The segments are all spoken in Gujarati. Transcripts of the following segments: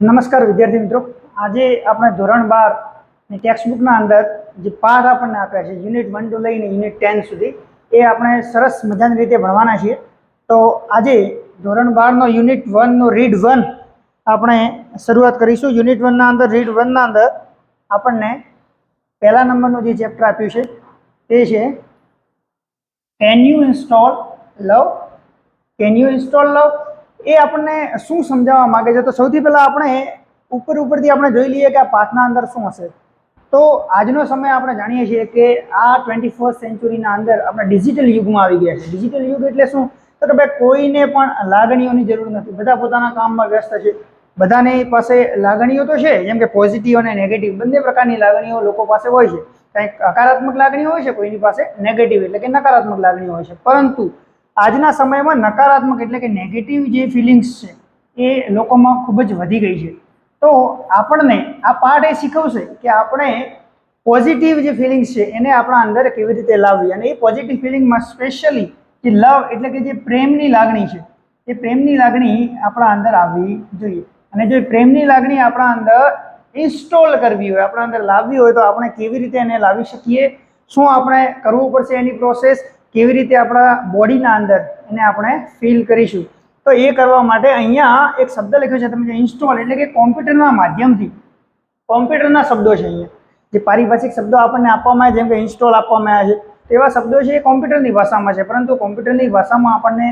નમસ્કાર વિદ્યાર્થી મિત્રો, આજે આપણે ધોરણ 12 ની ટેક્સ્ટબુકના અંદર જે પાઠ આપણને આપ્યા છે યુનિટ 1 થી લઈને યુનિટ 10 સુધી એ આપણે સરસ મજાની રીતે ભણવાના છીએ. તો આજે ધોરણ 12 નો યુનિટ 1 નો રીડ 1 આપણે શરૂઆત કરીશું. યુનિટ 1 ના અંદર રીડ 1 ના અંદર આપણને પહેલા નંબરનું જે ચેપ્ટર આપ્યું છે તે છે can you install love. Can you install love એ આપણને શું સમજાવવા માંગે છે? તો સૌથી પહેલા આપણે ઉપરથી આપણે જોઈ લઈએ કે આ પાઠના અંદર શું હશે. તો આજનો સમય આપણે જાણીએ છીએ કે આ 21st સેન્ચુરીના અંદર આપણે ડિજિટલ યુગમાં આવી ગયા છે. ડિજિટલ યુગ એટલે શું? તો કે ભાઈ કોઈને પણ લાગણીઓની જરૂર નથી, બધા પોતાના કામમાં વ્યસ્ત છે. બધાની પાસે લાગણીઓ તો છે, જેમ કે પોઝિટિવ અને નેગેટિવ બંને પ્રકારની લાગણીઓ લોકો પાસે હોય છે. કંઈક હકારાત્મક લાગણીઓ હોય છે, કોઈની પાસે નેગેટિવ એટલે કે નકારાત્મક લાગણીઓ હોય છે. પરંતુ આજના સમયમાં નકારાત્મક એટલે કે નેગેટિવ જે ફિલિંગ્સ છે એ લોકોમાં ખૂબ જ વધી ગઈ છે. તો આપણને આ પાઠ એ શીખવશે કે આપણે પોઝિટિવ જે ફિલિંગ્સ છે એને આપણા અંદર કેવી રીતે લાવવી, અને એ પોઝિટિવ ફિલિંગમાં સ્પેશિયલી જે લવ એટલે કે જે પ્રેમની લાગણી છે એ પ્રેમની લાગણી આપણા અંદર આવવી જોઈએ. અને જો પ્રેમની લાગણી આપણા અંદર ઇન્સ્ટોલ કરવી હોય, આપણા અંદર લાવવી હોય, તો આપણે કેવી રીતે એને લાવી શકીએ, શું આપણે કરવું પડશે, એની પ્રોસેસ કેવી રીતે આપણા બોડીના અંદર એને આપણે ફીલ કરીશું. તો એ કરવા માટે અહીંયા એક શબ્દ લખ્યો છે, તમે ઇન્સ્ટોલ એટલે કે કોમ્પ્યુટરના માધ્યમથી, કોમ્પ્યુટરના શબ્દો છે અહીંયા જે પારિભાષિક શબ્દો આપણને આપવામાં આવે, જેમ કે ઇન્સ્ટોલ આપવામાં આવ્યા છે તેવા શબ્દો છે એ કોમ્પ્યુટરની ભાષામાં છે. પરંતુ કોમ્પ્યુટરની ભાષામાં આપણને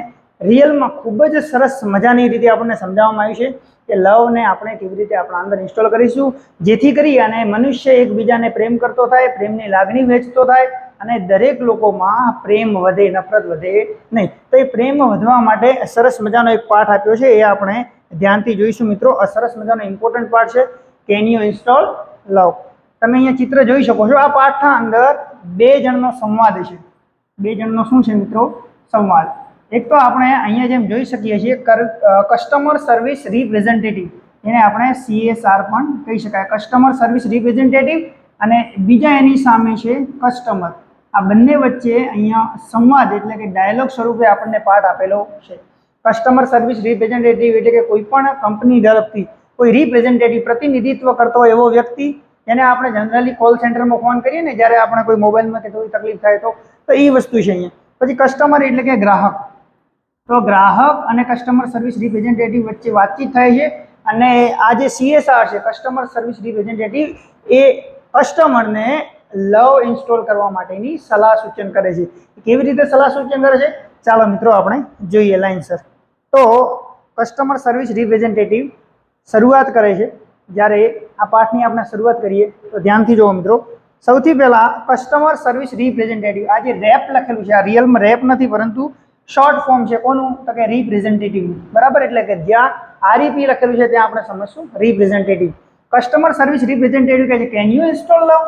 રિયલમાં ખૂબ જ સરસ મજાની રીતે આપણને સમજાવવામાં આવ્યું છે કે લવને આપણે કેવી રીતે આપણા અંદર ઇન્સ્ટોલ કરીશું, જેથી કરી અને મનુષ્ય એકબીજાને પ્રેમ કરતો થાય, પ્રેમની લાગણી વેચતો થાય અને દરેક લોકોમાં પ્રેમ વધે, નફરત વધે નહીં. તો એ પ્રેમ વધવા માટે સરસ મજાનો એક પાઠ આપ્યો છે, એ આપણે ધ્યાનથી જોઈશું મિત્રો. આ સરસ મજાનો ઇમ્પોર્ટન્ટ પાઠ છે, કેન યુ ઇન્સ્ટોલ લવ. તમે અહીંયા ચિત્ર જોઈ શકો છો. આ પાઠના અંદર બે જણનો સંવાદ છે. બે જણનો શું છે મિત્રો? સંવાદ. એક તો આપણે અહીંયા જેમ જોઈ શકીએ છીએ કસ્ટમર સર્વિસ રિપ્રેઝેન્ટેટિવ, એને આપણે CSR પણ કહી શકાય, કસ્ટમર સર્વિસ રિપ્રેઝેન્ટેટિવ. અને બીજા એની સામે છે કસ્ટમર. આ બંને વચ્ચે અહીંયા સંવાદ એટલે કે ડાયલોગ સ્વરૂપે આપણને પાઠ આપેલો છે. કસ્ટમર સર્વિસ રિપ્રેઝેન્ટેટિવ એટલે કે કોઈ પણ કંપની તરફથી કોઈ રિપ્રેઝેન્ટેટિવ પ્રતિનિધિત્વ કરતો એવો વ્યક્તિ, જેને આપણે જનરલી કોલ સેન્ટરમાં ફોન કરીએ ને જ્યારે આપણે કોઈ મોબાઈલમાં કે કોઈ તકલીફ થાય તો એ વસ્તુ છે અહીંયા. પછી કસ્ટમર એટલે કે ગ્રાહક. તો ગ્રાહક અને કસ્ટમર સર્વિસ રિપ્રેઝેન્ટેટિવ વચ્ચે વાતચીત થાય છે. અને આ જે CSR છે, કસ્ટમર સર્વિસ રિપ્રેઝેન્ટેટિવ, એ કસ્ટમરને લવ ઇન્સ્ટોલ કરવા માટેની સલાહ સૂચન કરે છે. કેવી રીતે સલાહ સૂચન કરે છે ચાલો મિત્રો આપણે જોઈએ લાઈનસર. તો કસ્ટમર સર્વિસ રિપ્રેઝેન્ટેટિવ શરૂઆત કરે છે. જ્યારે આ પાઠની આપણે શરૂઆત કરીએ તો ધ્યાનથી જુઓ મિત્રો. સૌથી પહેલા કસ્ટમર સર્વિસ રિપ્રેઝેન્ટેટિવ, આ જે રેપ લખેલું છે આ રિયલમાં રેપ નથી પરંતુ શોર્ટ ફોર્મ છે. કોનું? તો કે રિપ્રેઝેન્ટેટિવ. બરાબર, એટલે કે જ્યાં REP લખેલું છે ત્યાં આપણે સમજશું રિપ્રેઝેન્ટેટિવ. કસ્ટમર સર્વિસ રિપ્રેઝેન્ટેટિવ કહે છે કેન યુ ઇન્સ્ટોલ લવ,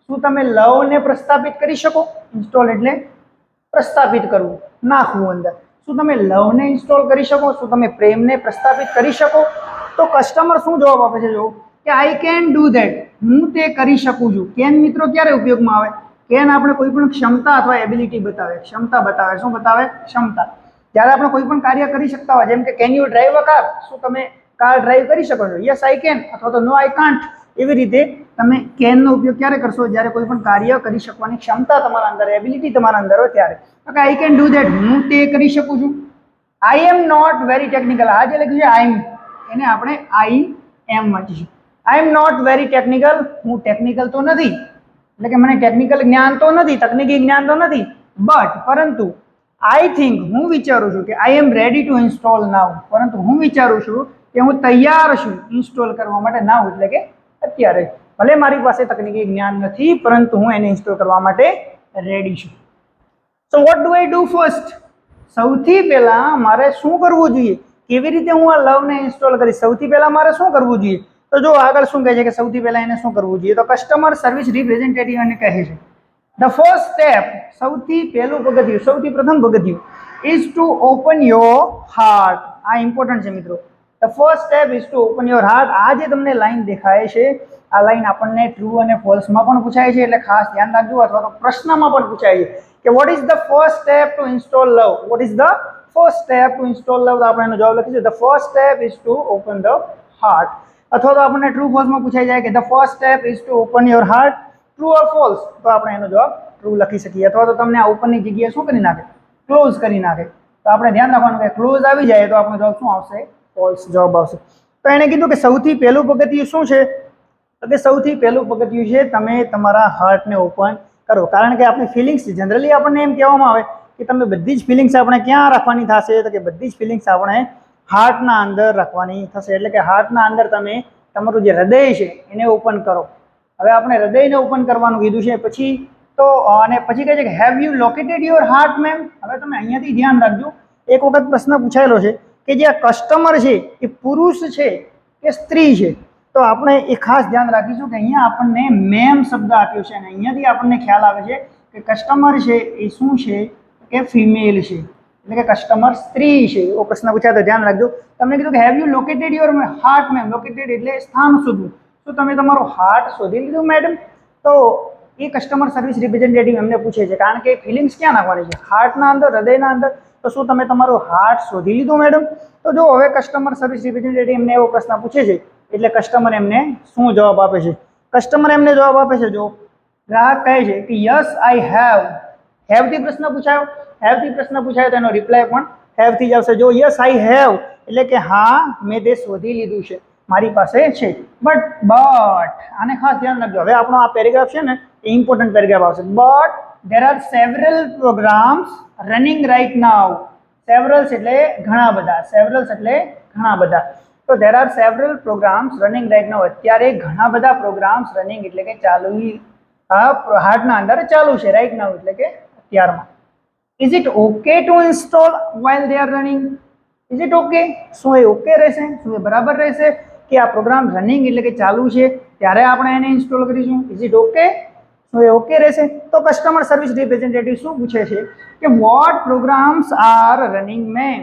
શું તમે લવને પ્રસ્થાપિત કરી શકો? ઇન્સ્ટોલ એટલે પ્રસ્થાપિત કરવું, નાખવું અંદર. શું તમે લવને ઇન્સ્ટોલ કરી શકો? શું તમે પ્રેમને પ્રસ્થાપિત કરી શકો? તો કસ્ટમર શું જવાબ આપે છે? જો કે આઈ કેન ડુ ધેટ, હું તે કરી શકું છું. કેન મિત્રો ક્યારે ઉપયોગમાં આવે? કેન આપણે કોઈ પણ ક્ષમતા અથવા એબિલિટી બતાવે, ક્ષમતા બતાવે. શું બતાવે? ક્ષમતા. જ્યારે આપણે કોઈ પણ કાર્ય કરી શકતા હોય, જેમ કે can you drive a car, શું તમે કાર ડ્રાઈવ કરી શકો છો? યસ આઈ કેન, અથવા તો નો આઈ કાન્ટ. એવી રીતે તમે કેનનો ઉપયોગ ક્યારે કરશો? જ્યારે કોઈ પણ કાર્ય કરી શકવાની ક્ષમતા તમારા અંદર, એબિલિટી તમારા અંદર હોય ત્યારે. Okay, I can do that, હું તે કરી શકું છું. આઈ એમ નોટ વેરી ટેકનિકલ, આ જે લખ્યું છે આઈ એમ, એને આપણે આઈ એમ વાંચીશું. આઈ એમ નોટ વેરી ટેકનિકલ, હું ટેકનિકલ તો નથી, એટલે કે મને ટેકનિકલ જ્ઞાન તો નથી, તકનીકી જ્ઞાન તો નથી. બટ પરંતુ આઈ થિંક, હું વિચારું છું કે આઈ એમ રેડી ટુ ઇન્સ્ટોલ નાઉ, પરંતુ હું વિચારું છું કે હું તૈયાર છું ઇન્સ્ટોલ કરવા માટે. નાઉ એટલે કે અત્યારે. ભલે મારી પાસે તકનીકી જ્ઞાન નથી પરંતુ હું એને ઇન્સ્ટોલ કરવા માટે રેડી છું. So what do I do first? સૌથી પહેલા મારે શું કરવું જોઈએ? કેવી રીતે હું આ લવને ઇન્સ્ટોલ કરીશ? સૌથી પહેલા મારે શું કરવું જોઈએ? તો જો આગળ શું કહે છે કે સૌથી પહેલા એને શું કરવું જોઈએ? તો કસ્ટમર સર્વિસ રિપ્રેઝેન્ટેટિવ એને કહે છે ધ ફર્સ્ટ સ્ટેપ, સૌથી પહેલું પગથિયું, સૌથી પ્રથમ પગથિયું, is to open your heart. આ ઇમ્પોર્ટન્ટ છે મિત્રો. The first step is to open your heart. આ જે તમને લાઈન દેખાય છે, આ લાઈન આપણને ટ્રુ અને ફોલ્સમાં પણ પૂછાય છે, એટલે ખાસ ધ્યાન રાખજો. અથવા તો પ્રશ્નમાં પણ પૂછાય છે કે what is the first step to install love? What is the first step to install love? આપણે એનો જવાબ લખીશું the first step is to open the heart. અથવા તો આપણને ટ્રુ ફોલ્સમાં પૂછાઈ જાય કે the first step is to open your heart, true or false, તો આપણે એનો જવાબ ટ્રુ લખી શકીએ. અથવા તો તમને આ ઓપનની જગ્યાએ શું કરી નાખે, ક્લોઝ કરી નાખે. તો આપણે ધ્યાન રાખવાનું કે ક્લોઝ આવી જાય તો આપણો જવાબ શું આવશે, ફોલ્સ જવાબ આવશે. તો એણે કીધું કે સૌથી પહેલું પગથિયું શું છે, તો કે સૌથી પહેલું પગથિયું છે તમે તમારા હાર્ટને ઓપન કરો. કારણ કે આપણી ફિલિંગ્સ જનરલી આપણને એમ કહેવામાં આવે કે તમે બધી જ ફિલિંગ્સ આપણે ક્યાં રાખવાની થશે, તો કે બધી જ ફિલિંગ્સ આપણે હાર્ટના અંદર રાખવાની થશે. એટલે કે હાર્ટના અંદર તમે તમારું જે હૃદય છે એને ઓપન કરો. હવે આપણે હૃદયને ઓપન કરવાનું કીધું છે. પછી તો અને પછી કહે છે કે have you located your heart ma'am. હવે તમે અહીંયાથી ધ્યાન રાખજો, એક વખત પ્રશ્ન પૂછાયેલો છે કે જે આ કસ્ટમર છે એ પુરુષ છે કે સ્ત્રી છે. તો આપણે એ ખાસ ધ્યાન રાખીશું કે અહીંયા આપણને મેમ શબ્દ આપ્યો છે અને અહીંયાથી આપણને ખ્યાલ આવે છે કે કસ્ટમર છે એ શું છે કે ફિમેલ છે, એટલે કે કસ્ટમર સ્ત્રી છે. એવો પ્રશ્ન પૂછાય તો ધ્યાન રાખજો. તમને કીધું કે have you located your heart ma'am. Located એટલે સ્થાન શોધવું. શું તમે તમારું હાર્ટ શોધી લીધું મેડમ? તો એ કસ્ટમર સર્વિસ રિપ્રેઝેન્ટેટિવ એમને પૂછે છે, કારણ કે ફિલિંગ્સ ક્યાં નાખવાની છે, હાર્ટના અંદર, હૃદયના અંદર. તો શું તમે તમારું હાર્ટ શોધી લીધું મેડમ? તો જો હવે કસ્ટમર સર્વિસ રિપ્રેઝેન્ટેટિવ એમને એવો પ્રશ્ન પૂછે છે એટલે કસ્ટમર એમને શું જવાબ આપે છે? કસ્ટમર એમને જવાબ આપે છે, જો ગ્રાહક કહે છે કે યસ આઈ હેવ. હેવથી પ્રશ્ન પૂછાયો, હેવથી પ્રશ્ન પૂછાયો તો એનો રિપ્લાય પણ હેવથી જ આવશે. જો યસ આઈ હેવ એટલે કે હા મેં તે શોધી લીધું છે, મારી પાસે છે. બટ આને ખાસ ધ્યાન રાખજો. હવે આપણો આ પેરેગ્રાફ છે ને એ ઇમ્પોર્ટન્ટ પેરેગ્રાફ આવશે. But there are several programs running right now. સેવરલ્સ એટલે ઘણા બધા, સેવરલ્સ એટલે ઘણા બધા. તો there are several programs running right now. અત્યારે ઘણા બધા પ્રોગ્રામ્સ રનિંગ એટલે કે ચાલુ હાર્ટના અંદર ચાલુ છે. રાઈટ નાઉ એટલે કે અત્યારમાં. Is it okay two install while they are running? Is it okay? શું એ ઓકે રહેશે? શું એ બરાબર રહેશે કે આ પ્રોગ્રામ રનિંગ એટલે કે ચાલુ છે ત્યારે આપણે એને ઇન્સ્ટોલ કરીશું? Is it okay? શું એ ઓકે રહેશે? તો કસ્ટમર સર્વિસ રિપ્રેઝેન્ટેટિવ શું પૂછે છે કે what programs are running ma'am.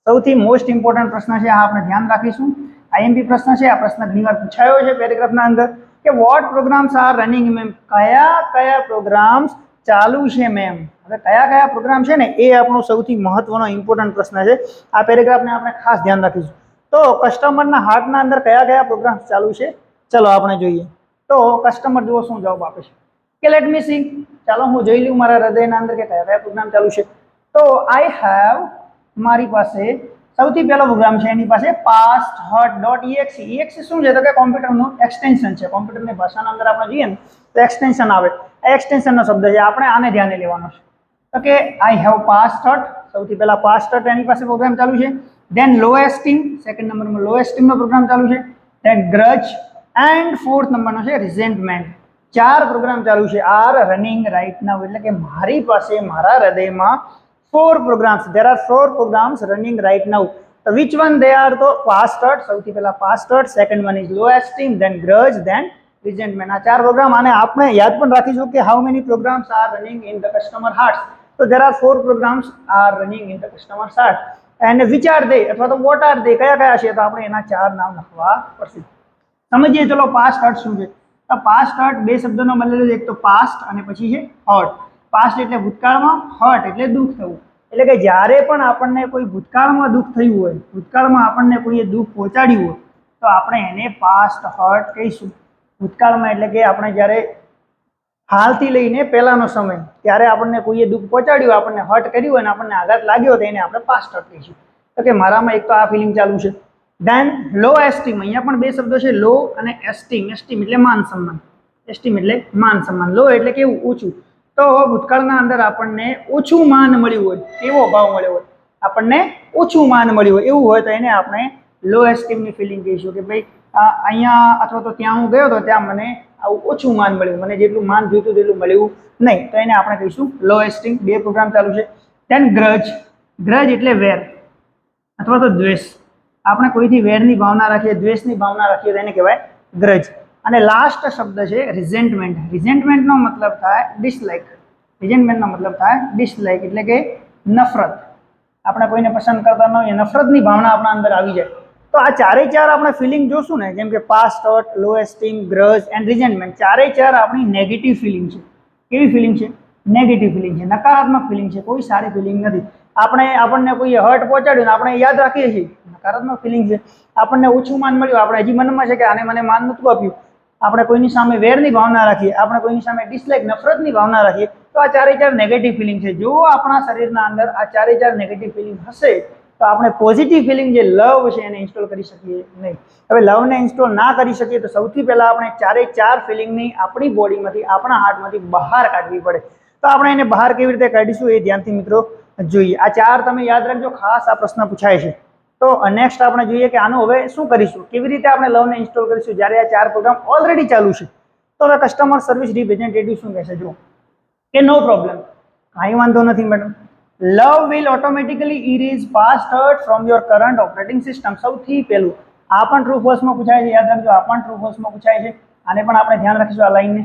સૌથી મોસ્ટ ઇમ્પોર્ટન્ટ પ્રશ્ન છે, આ આપણે ધ્યાન રાખીશું. આઈએમપી પ્રશ્ન છે. આ પ્રશ્ન ઘણીવાર પૂછાયો છે પેરેગ્રાફના અંદર કે what programs are running ma'am. કયા કયા પ્રોગ્રામ્સ ચાલુ છે મેમ? હવે કયા કયા પ્રોગ્રામ છે ને એ આપણો સૌથી મહત્વનો ઇમ્પોર્ટન્ટ પ્રશ્ન છે. આ પેરેગ્રાફને આપણે ખાસ ધ્યાન રાખીશું. તો કસ્ટમરના હાર્ટના અંદર કયા કયા પ્રોગ્રામ્સ ચાલુ છે, ચલો આપણે જોઈએ. તો કસ્ટમર જુઓ શું જવાબ આપે છે કે લેટ મી સી. ચાલો હું જોઈ લઉં મારા હૃદયના અંદર કે કયા કયા પ્રોગ્રામ ચાલુ છે. તો આઈ હેવ, મારી પાસે સૌથી પહેલો પ્રોગ્રામ છે એની પાસે past hot.exe. exe શું છે તો કે કોમ્પ્યુટરનું એક્સટેન્શન છે. કોમ્પ્યુટરની ભાષાના અંદર આપણે જોઈએ ને તો એક્સટેન્શન આવે. આ એક્સટેન્શનનો શબ્દ છે, આપણે આને ધ્યાને લેવાનો છે. તો કે આઈ હેવ past hot, સૌથી પહેલા past hot એની પાસે પ્રોગ્રામ ચાલુ છે. ધેન લો એસ્ટીમ, સેકન્ડ નંબરમાં લો એસ્ટીમનો પ્રોગ્રામ ચાલુ છે. ધેન ગ્રજ એન્ડ ફોર્થ નંબરનો છે રિઝેન્ટમેન્ટ. 4 પ્રોગ્રામ ચાલુ છે આર રનિંગ રાઈટ નાઉ. એટલે કે મારી પાસે મારા હૃદયમાં 4 programs. There are 4 programs running right now. So which one they are? તો past hurt, સૌથી પહેલા past hurt, second one is low esteem, then grudge, then resentment. આ 4 પ્રોગ્રામ. અને આપણે યાદ પણ રાખીશું કે how many programs are running in the customer hearts. So there are 4 programs are running in the customer's heart. And which are they અથવા તો what are they, કયા કયા છે? તો આપણે એના 4 નામ લખવા પડશે. સમજીએ ચલો past hurt શું છે. તો past hurt બે શબ્દોનો મળેલો છે, એક તો past અને પછી છે hurt. પાસ્ટ એટલે ભૂતકાળમાં, હર્ટ એટલે દુઃખ થવું. એટલે કે જ્યારે પણ આપણને કોઈ ભૂતકાળમાં દુઃખ થયું હોય, ભૂતકાળમાં આપણને કોઈએ દુઃખ પહોંચાડ્યું હોય તો આપણે એને પાસ્ટ હર્ટ કહીશું. ભૂતકાળમાં એટલે કે આપણે જ્યારે હાલથી લઈને પહેલાનો સમય, ત્યારે આપણને કોઈએ દુઃખ પહોંચાડ્યું, આપણને હર્ટ કર્યું હોય અને આપણને આઘાત લાગ્યો તો એને આપણે પાસ્ટ હર્ટ કહીશું. તો કે મારામાં એક તો આ ફિલિંગ ચાલુ છે. ધેન લો એસ્ટીમ, અહીંયા પણ બે શબ્દો છે, લો અને એસ્ટીમ. એસ્ટીમ એટલે માન સન્માન, એસ્ટીમ એટલે માન સન્માન. લો એટલે કેવું, ઊંચું. તો ભૂતકાળના અંદર આપણને ઓછું માન મળ્યું હોય, એવો ભાવ મળ્યો હોય, આપણને ઓછું માન મળ્યું હોય એવું હોય તો એને આપણે લો એસ્ટીમની ફિલિંગ કહીશું કે ભાઈ અહીંયા અથવા તો ત્યાં હું ગયો તો ત્યાં મને આવું ઓછું માન મળ્યું, મને જેટલું માન જોઈતું તેટલું મળ્યું નહીં, તો એને આપણે કહીશું લો એસ્ટીમ. 2 પ્રોગ્રામ ચાલુ છે. ધેન ગ્રજ, ગ્રજ એટલે વેર અથવા તો દ્વેષ. આપણે કોઈથી વેરની ભાવના રાખીએ, દ્વેષની ભાવના રાખીએ તો એને કહેવાય ગ્રજ. અને લાસ્ટ શબ્દ છે રિઝેન્ટમેન્ટ. રિઝેન્ટમેન્ટનો મતલબ થાય ડિસલાઇક. રિઝેન્ટમેન્ટનો મતલબ થાય ડિસલાઇક એટલે કે નફરત. આપણે કોઈને પસંદ કરતા ન હોઈએ, નફરતની ભાવના આપણા અંદર આવી જાય. તો આ ચારેય ચાર આપણે ફિલિંગ જોશું ને, જેમ કે past hurt, low esteem, grudge and resentment, ચારેય ચાર આપણી નેગેટિવ ફિલિંગ છે. કેવી ફિલિંગ છે? નેગેટિવ ફિલિંગ છે, નકારાત્મક ફિલિંગ છે, કોઈ સારી ફિલિંગ નથી. આપણને કોઈએ હર્ટ પહોંચાડ્યું ને આપણે યાદ રાખીએ છીએ નકારાત્મક ફિલિંગ છે, આપણને ઓછું માન મળ્યું, આપણે હજી મનમાં છે કે આને મને માન નહોતું આપ્યું, આપણે કોઈની સામે વેરની ભાવના રાખીએ, આપણે કોઈની સામે ડિસલાઇક નફરતની ભાવના રાખીએ, તો આ ચારે ચાર નેગેટિવ ફિલિંગ છે. જો આપણા શરીરના અંદર આ ચારે ચાર નેગેટિવ ફિલિંગ હશે તો આપણે પોઝિટિવ ફિલિંગ જે લવ છે એને ઇન્સ્ટોલ કરી શકીએ નહીં. હવે લવને ઇન્સ્ટોલ ના કરી શકીએ તો સૌથી પહેલા આપણે ચારે ચાર ફિલિંગની આપણી બોડીમાંથી, આપણા હાર્ટમાંથી બહાર કાઢવી પડે. તો આપણે એને બહાર કેવી રીતે કાઢીશું એ ધ્યાનથી મિત્રો જોઈએ. આ ચાર તમે યાદ રાખજો, ખાસ આ પ્રશ્ન પૂછાય છે. તો નેક્સ્ટ આપણે જોઈએ કે આનું હવે શું કરીશું, કેવી રીતે આપણે લવને ઇન્સ્ટોલ કરીશું જ્યારે આ ચાર પ્રોગ્રામ ઓલરેડી ચાલુ છે. તો હવે કસ્ટમર સર્વિસ રિપ્રેઝેન્ટેટિવ શું કહેશે, જો કે નો પ્રોબ્લેમ, કાંઈ વાંધો નથી madam, love will automatically erase past hurt from your current operating system. સૌથી પહેલું આ પણ ટ્રુ ફોલ્સમાં પૂછાય છે, યાદ રાખજો, આ પણ ટ્રુ ફોલ્સમાં પૂછાય છે. આને પણ આપણે ધ્યાન રાખીશું આ લાઈનને,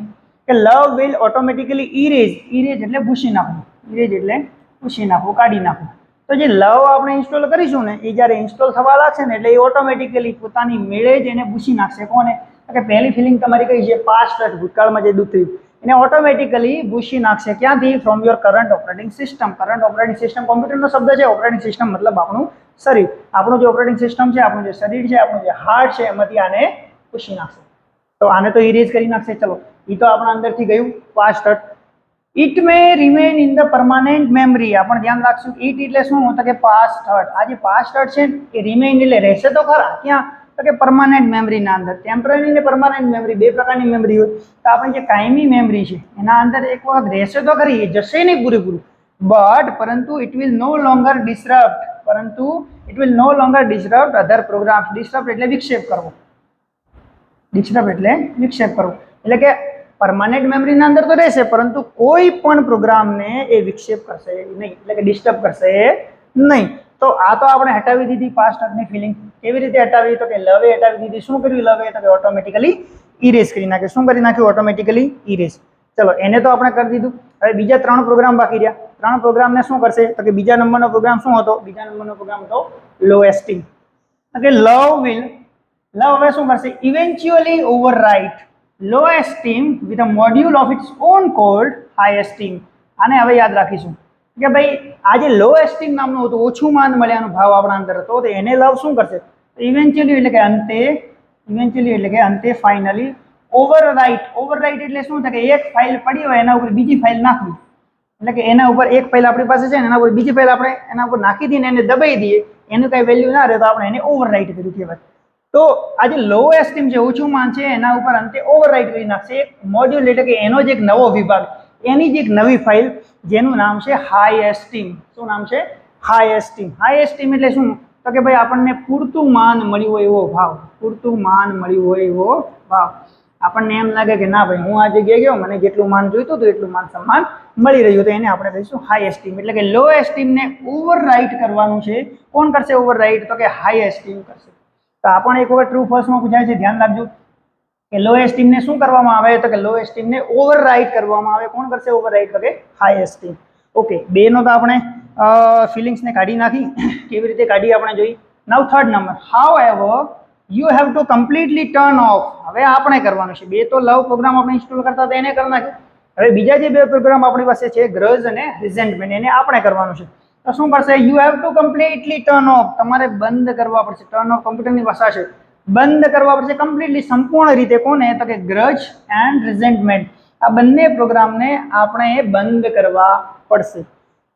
કે લવ વિલ ઓટોમેટિકલી ઇરેઝ, ઇરેઝ એટલે ભૂસી નાખવું, ઇરેઝ એટલે ભૂસી નાખવું, કાઢી નાખવું. તો જે લવ આપણે ઇન્સ્ટોલ કરીશું ને એ જ્યારે ઇન્સ્ટોલ થવા લાગશે ને એટલે એ ઓટોમેટિકલી પોતાની મેળે જ એને ભૂસી નાખશે. કોને? કે પહેલી ફિલિંગ તમારી કઈ છે, પાસ્ટ હર્ટ, ભૂતકાળમાં જે દુઃખ થયું એને ઓટોમેટિકલી ભૂસી નાખશે. ક્યાંથી? From your current operating system. Current operating system કોમ્પ્યુટરનો શબ્દ છે, ઓપરેટિંગ સિસ્ટમ મતલબ આપણું શરીર, આપણું જે ઓપરેટિંગ સિસ્ટમ છે, આપણું જે શરીર છે, આપણું જે હાર્ટ છે, એમાંથી આને ભૂસી નાખશે. તો આને તો ઇરેઝ કરી નાખશે. ચલો, એ તો આપણા અંદરથી ગયું past hurt. It may remain in the permanent memory. આપણે ધ્યાન રાખશું, ઇટ એટલે શું, તો કે પાસ્ટ હર્ટ. આ જે પાસ્ટ હર્ટ છે એ રિમેન એટલે રહેશે તો ખરા, ક્યાં? તો કે પરમાનન્ટ મેમરીના અંદર. ટેમ્પરરી ને પરમાનન્ટ મેમરી બે પ્રકારની મેમરી હોય. તો આપણે જે કાયમી મેમરી છે એના અંદર એક વખત રહેશે તો ખરી, એ જશે નહીં પૂરેપૂરું, બટ પરંતુ it will no longer disturb, પરંતુ it will no longer disturb other programs. Disturb એટલે વિક્ષેપ કરવો, ડિસ્ટર્બ એટલે વિક્ષેપ કરવો, એટલે કે પરમાનન્ટ મેમરીના અંદર તો રહેશે પરંતુ કોઈ પણ પ્રોગ્રામને એ વિક્ષેપ કરશે નહીં, એટલે કે ડિસ્ટર્બ કરશે નહીં. તો આ તો આપણે હટાવી દીધી પાસ્ટ હર્ટની ફિલિંગ. કેવી રીતે હટાવી? તો કે લવે હટાવી દીધી. શું કર્યું લવે? તો કે ઓટોમેટિકલી ઇરેઝ કરી નાખે. શું કરી નાખ્યું? Automatically erase. ચલો, એને તો આપણે કરી દીધું. હવે બીજા ત્રણ પ્રોગ્રામ બાકી રહ્યા. ત્રણ પ્રોગ્રામને શું કરશે? તો કે બીજા નંબરનો પ્રોગ્રામ શું હતો? બીજા નંબરનો પ્રોગ્રામ હતો લો એસ્ટીમ. કે લવ હવે શું કરશે? Eventually overwrite low esteem with a module of its own called high esteem. આને હવે યાદ રાખીશું કે ભાઈ આ જે લો એસ્ટીમ નામનું હતું, ઓછું માન મળ્યાનો ભાવ આપણા અંદર હતો, તો એને લવ શું કરશે? ઇવેન્ચ્યુઅલી એટલે કે અંતે, ઇવેન્ચ્યુઅલી એટલે કે અંતે, ફાઇનલી ઓવરરાઇટ. ઓવરરાઇટ એટલે શું થાય? કે એક ફાઇલ પડી હોય એના ઉપર બીજી ફાઇલ નાખવી, એટલે કે એના ઉપર એક ફાઇલ આપણી પાસે છે ને એના ઉપર બીજી ફાઇલ આપણે એના ઉપર નાખી દઈએ એને દબાઈ દઈએ, એનું કઈ વેલ્યુ ના રહે તો આપણે એને ઓવરરાઇટ કર્યું કહેવાય. તો આ જે લો એસ્ટીમ છે, ઓછું માન છે, એના ઉપર અંતે ઓવરરાઇટ કરી નાખશે એક મોડ્યુલ, એટલે કે એનો જ એક નવો વિભાગ, એની જ એક નવી ફાઇલ જેનું નામ છે હાઈ એસ્ટીમ. શું નામ છે? High esteem. હાઈ એસ્ટીમ એટલે શું? તો કે ભાઈ આપણને પૂરતું માન મળ્યું હોય એવો ભાવ, પૂરતું માન મળ્યું હોય એવો ભાવ. આપણને એમ લાગે કે ના ભાઈ હું આ જગ્યાએ ગયો, મને જેટલું માન જોઈતું હતું એટલું માન સન્માન મળી રહ્યું, તો એને આપણે કહીશું હાઈ એસ્ટીમ. એટલે કે લો એસ્ટીમને ઓવરરાઇટ કરવાનું છે. કોણ કરશે ઓવરરાઇટ? તો કે હાઈ એસ્ટીમ કરશે. તો આ પણ એક વખત ટ્રુ ફોલ્સમાં પૂછાય છે, ધ્યાન રાખજો કે લો એસ્ટીમને શું કરવામાં આવે? તો કે લો એસ્ટીમને ઓવરરાઇટ કરવામાં આવે. કોણ કરશે ઓવરરાઇટ? તો કે હાઈ એસ્ટીમ. ઓકે, બેનો તો આપણે ફિલિંગ્સને કાઢી નાખી. કેવી રીતે કાઢી આપણે જોઈ. Now third number, however you have to completely turn off. હવે આપણે કરવાનું છે. બે તો લવ પ્રોગ્રામ આપણે ઇન્સ્ટોલ કરતા હતા એને કરી નાખ્યું. હવે બીજા જે બે પ્રોગ્રામ આપણી પાસે છે, ગ્રજ અને રિઝેન્ટમેન્ટ, એને આપણે કરવાનું છે. તો શું કરશે? You have to completely turn of. તમારે બંધ કરવા પડશે. ટર્ન ઓફ કોમ્પ્યુટરની ભાષા છે, બંધ કરવા પડશે કમ્પ્લીટલી, સંપૂર્ણ રીતે. કોને? તો કે ગ્રજ એન્ડ રિઝેન્ટમેન્ટ. આ બંને પ્રોગ્રામને આપણે બંધ કરવા પડશે.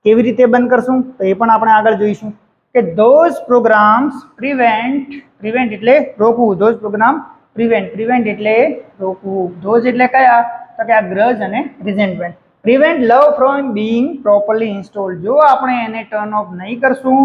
કેવી રીતે બંધ કરશું તો એ પણ આપણે આગળ જોઈશું. કે ધોઝ પ્રોગ્રામ્સ પ્રિવેન્ટ એટલે રોકવું. ધોઝ પ્રોગ્રામ પ્રિવેન્ટ એટલે રોકવું. ધોઝ એટલે કયા? તો કે આ ગ્રજ અને resentment. Prevent love from being properly installed. જો આપણે એને ટર્ન ઓફ નહીં કરશું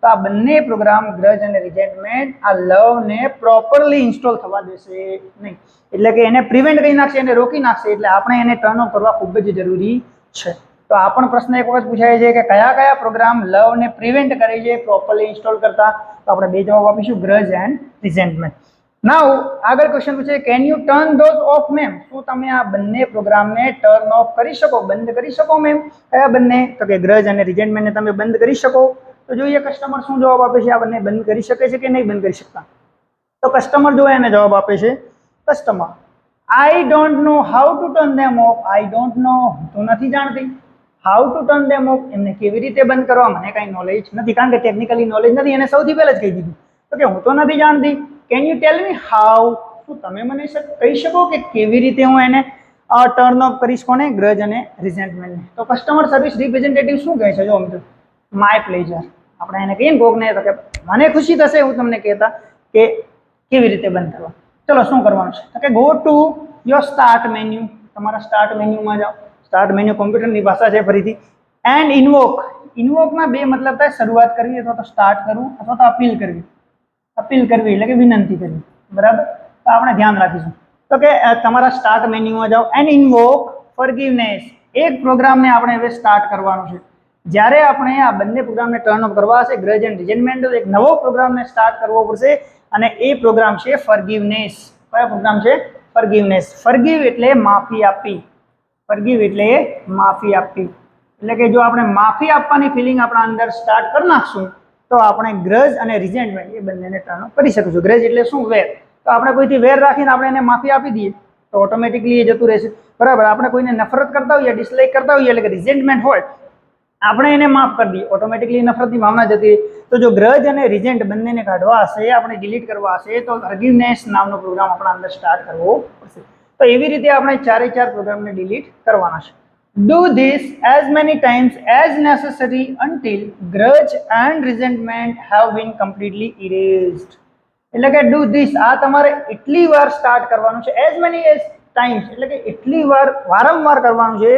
તો આ બંને પ્રોગ્રામ ગ્રજ અને રિઝેન્ટમેન્ટ આ લવને પ્રોપરલી ઇન્સ્ટોલ થવા દેશે નહીં. એટલે કે એને પ્રિવેન્ટ કરી નાખશે, એને રોકી નાખશે. એટલે આપણે એને ટર્ન ઓફ કરવા ખૂબ જ જરૂરી છે. તો આ પણ પ્રશ્ન એક વખત પૂછાય છે કે કયા કયા પ્રોગ્રામ લવને પ્રિવેન્ટ કરે છે પ્રોપરલી ઇન્સ્ટોલ કરતા? તો આપણે બે જવાબ આપીશું, ગ્રજ એન્ડ રિઝેન્ટમેન્ટ. નાઉ આગળ ક્વેશ્ચન પૂછે, can U turn those of ma'am? શું તમે આ બંને પ્રોગ્રામને ટર્ન ઓફ કરી શકો, બંધ કરી શકો મેમ? કયા બંને? તો કે ગ્રજ અને રિઝેન્ટમેન્ટને તમે બંધ કરી શકો. તો જોઈએ કસ્ટમર શું જવાબ આપે છે. આ બંને બંધ કરી શકે છે કે નહીં બંધ કરી શકતા? તો કસ્ટમર જો એને જવાબ આપે છે, customer I don't know how to turn them of. I don't know, હું તો નથી જાણતી. How to turn them of, એમને કેવી રીતે બંધ કરવા મને કાંઈ નોલેજ નથી, કારણ કે ટેકનિકલી નોલેજ નથી. એને સૌથી પહેલા જ કહી દીધું તો કે હું તો નથી જાણતી. Can you tell me how? શું તમે મને કહી શકો કે કેવી રીતે હું એને ટર્ન ઓફ કરીશ? કોને? ગ્રજ અને રિઝેન્ટમેન્ટને. તો કસ્ટમર સર્વિસ રિપ્રેઝેન્ટેટિવ શું કહે છે? જો મિત્રો, માય પ્લેઝર. આપણે એને કહીએ ને કોકને તો કે મને ખુશી થશે એવું તમને કહેતા કે કેવી રીતે બંધ કરવા. ચલો શું કરવાનું છે? તો કે go to your start menu. તમારા સ્ટાર્ટ મેન્યુમાં જાઓ. સ્ટાર્ટ મેન્યુ કોમ્પ્યુટરની ભાષા છે ફરીથી. And invoke. ઇન્વોકના બે મતલબ થાય: શરૂઆત કરવી અથવા તો સ્ટાર્ટ કરવું, અથવા તો અપીલ કરવી. અપીલ કરવી એટલે કે વિનંતી કરવી. બરાબર? તો આપણે ધ્યાન રાખીશું. તો કે તમારા સ્ટાર્ટ મેન્યુમાં જાઓ એન્ડ ઇન્વોક ફોરગિવનેસ. એક પ્રોગ્રામને આપણે હવે સ્ટાર્ટ કરવાનો છે. જ્યારે આપણે આ બંને પ્રોગ્રામને ટર્ન ઓફ કરવા હશે, ગ્રજ એન્ડ રિઝેન્ટમેન્ટ, એક નવો પ્રોગ્રામને સ્ટાર્ટ કરવો પડશે અને એ પ્રોગ્રામ છે ફોરગિવનેસ. કયો પ્રોગ્રામ છે? ફોરગિવનેસ. ફોરગિવ એટલે માફી આપવી. ફોરગિવ એટલે માફી આપવી. એટલે કે જો આપણે માફી આપવાની ફિલિંગ આપણા અંદર સ્ટાર્ટ કરી નાખશું તો આપણે ગ્રજ અને રિઝેન્ટમેન્ટ એ બંનેને ટર્ન ઓફ કરી શકીશું. ગ્રજ એટલે શું? વેર. તો આપણે કોઈથી વેર રાખીને આપણે એને માફી આપી દઈએ તો ઓટોમેટિકલી એ જતું રહેશે. બરાબર? આપણે કોઈને નફરત કરતા હોઈએ, ડિસલાઇક કરતા હોઈએ, એટલે કે રિઝેન્ટમેન્ટ હોય, આપણે એને માફ કરી દઈએ, ઓટોમેટિકલી નફરતની ભાવના જતી રહે. તો જો ગ્રજ અને રિઝેન્ટ બંનેને કાઢવા હશે, આપણે ડિલીટ કરવા હશે, તો ફોરગિવનેસ નામનો પ્રોગ્રામ આપણા અંદર સ્ટાર્ટ કરવો પડશે. તો એવી રીતે આપણે 4 પ્રોગ્રામને ડિલીટ કરવાના છે. Do this as many times as necessary until grudge and resentment have been completely erased. એટલે કે do this, આ તમારે એટલી વાર સ્ટાર્ટ કરવાનું છે. as many as times એટલે કે એટલી વાર, વારંવાર કરવાનું છે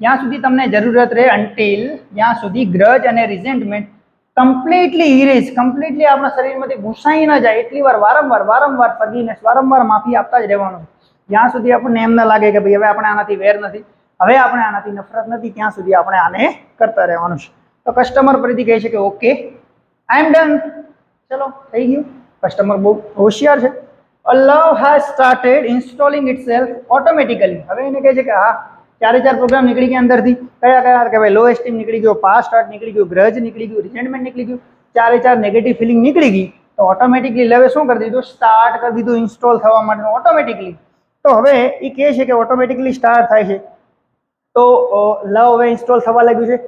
જ્યાં સુધી તમને જરૂરત રહે. until, જ્યાં સુધી ગ્રજ અને રિઝેન્ટમેન્ટ કમ્પ્લીટલી ઇરેઝ, કમ્પ્લીટલી આપણા શરીરમાંથી ભૂસાઈ ન જાય એટલી વાર વારંવાર ફોરગિવનેસ, વારંવાર માફી આપતા જ રહેવાનું છે. જ્યાં સુધી આપણને એમ ન લાગે કે ભાઈ હવે આપણે આનાથી વેર નથી, હવે આપણે આનાથી નફરત નથી, ત્યાં સુધી આપણે આને કરતા રહેવાનું છે. તો કસ્ટમર ફરીથી કહે છે કે ઓકે, આઈ એમ ડન. ચલો, થઈ ગયું. કસ્ટમર બહુ હોશિયાર છે. Love has started installing itself automatically. હવે એને કહે છે કે હા, 4 પ્રોગ્રામ નીકળી ગયા અંદરથી. કયા કે ભાઈ લો એસ્ટીમ નીકળી ગયો, પાસ્ટ હર્ટ નીકળી ગયું, ગ્રજ નીકળી ગયું, રિઝેન્ટમેન્ટ નીકળી ગયું, 4 નેગેટિવ ફિલિંગ નીકળી ગઈ. તો ઓટોમેટિકલી લવે શું કરી દીધું? સ્ટાર્ટ કરી દીધું ઇન્સ્ટોલ થવા માટે ઓટોમેટિકલી. તો હવે એ કહે છે કે ઓટોમેટિકલી સ્ટાર્ટ થાય છે. તો લવ હવે ઇન્સ્ટોલ થવા લાગ્યું છે.